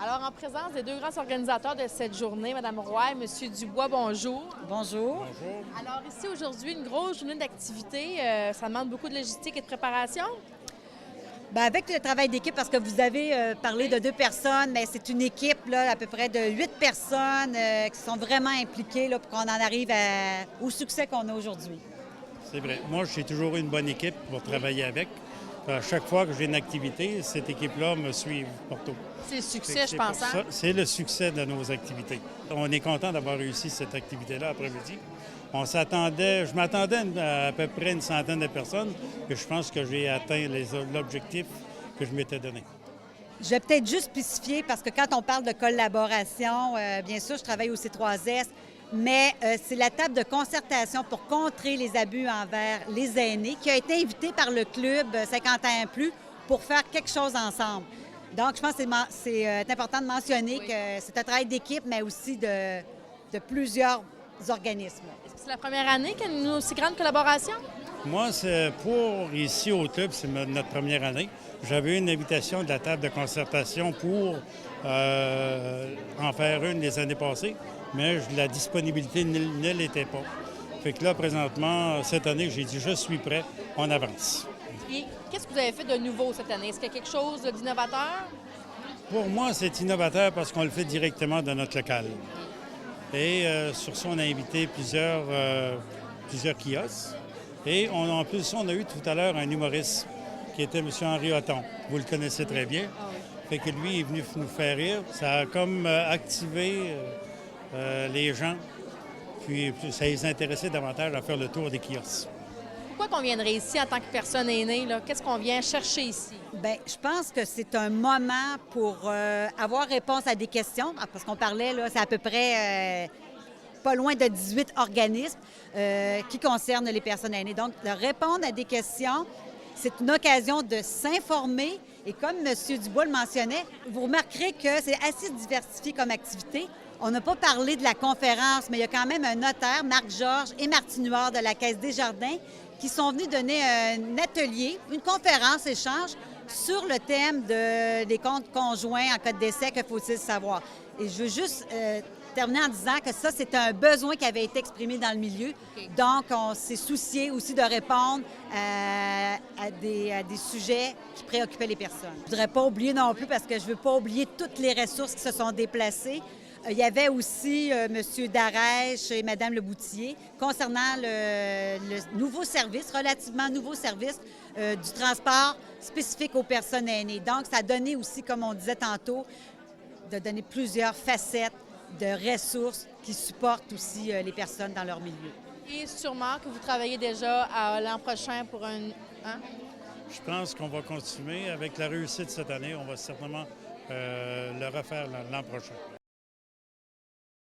Alors, en présence des deux grands organisateurs de cette journée, Mme Roy et M. Dubois, bonjour. Bonjour. Bonjour. Alors, ici, aujourd'hui, une grosse journée d'activité. Ça demande beaucoup de logistique et de préparation. Bien, avec le travail d'équipe, parce que vous avez parlé de 2 personnes, mais c'est une équipe là, à peu près de 8 personnes qui sont vraiment impliquées là, pour qu'on en arrive au succès qu'on a aujourd'hui. C'est vrai. Moi, j'ai toujours eu une bonne équipe pour travailler avec. À chaque fois que j'ai une activité, cette équipe-là me suit partout. C'est le Fait succès, que je c'est pense. pour ça- C'est le succès de nos activités. On est content d'avoir réussi cette activité-là après-midi. Je m'attendais à peu près une centaine de personnes et je pense que j'ai atteint l'objectif que je m'étais donné. Je vais peut-être juste spécifier, parce que quand on parle de collaboration, bien sûr, je travaille au C3S, mais c'est la table de concertation pour contrer les abus envers les aînés qui a été invitée par le club 50 ans et plus pour faire quelque chose ensemble. Donc, je pense que c'est important de mentionner que c'est un travail d'équipe, mais aussi de plusieurs organismes. Est-ce que c'est la première année qu'il y a une aussi grande collaboration? Moi, c'est pour ici au club, c'est notre première année. J'avais eu une invitation de la table de concertation pour en faire une les années passées, mais la disponibilité ne l'était pas. Fait que là, présentement, cette année, j'ai dit, je suis prêt, on avance. Et qu'est-ce que vous avez fait de nouveau cette année? Est-ce qu'il y a quelque chose d'innovateur? Pour moi, c'est innovateur parce qu'on le fait directement dans notre local. Et sur ça, on a invité plusieurs kiosques. Et en plus, on a eu tout à l'heure un humoriste qui était M. Henri Hotton. Vous le connaissez très bien. Ah oui. Fait que lui est venu nous faire rire. Ça a comme activé les gens. Puis ça les intéressait davantage à faire le tour des kiosques. Pourquoi qu'on viendrait ici en tant que personne aînée? Là? Qu'est-ce qu'on vient chercher ici? Bien, je pense que c'est un moment pour avoir réponse à des questions, parce qu'on parlait, là, c'est à peu près pas loin de 18 organismes qui concernent les personnes aînées. Donc, de répondre à des questions, c'est une occasion de s'informer. Et comme M. Dubois le mentionnait, vous remarquerez que c'est assez diversifié comme activité. On n'a pas parlé de la conférence, mais il y a quand même un notaire, Marc-Georges et Martine Huard de la Caisse Desjardins, qui sont venus donner un atelier, une conférence échange sur le thème des comptes conjoints en cas de décès, que faut-il savoir. Et je veux juste terminer en disant que ça, c'est un besoin qui avait été exprimé dans le milieu. OK. Donc, on s'est soucié aussi de répondre à des sujets qui préoccupaient les personnes. Je ne voudrais pas oublier non plus, parce que je ne veux pas oublier toutes les ressources qui se sont déplacées. Il y avait aussi M. Darèche et Mme Leboutillier concernant le nouveau service, relativement nouveau service du transport spécifique aux personnes aînées. Donc, ça a donné aussi, comme on disait tantôt, de donner plusieurs facettes de ressources qui supportent aussi les personnes dans leur milieu. Et sûrement que vous travaillez déjà à l'an prochain pour un... Hein? Je pense qu'on va continuer avec la réussite cette année. On va certainement le refaire l'an prochain.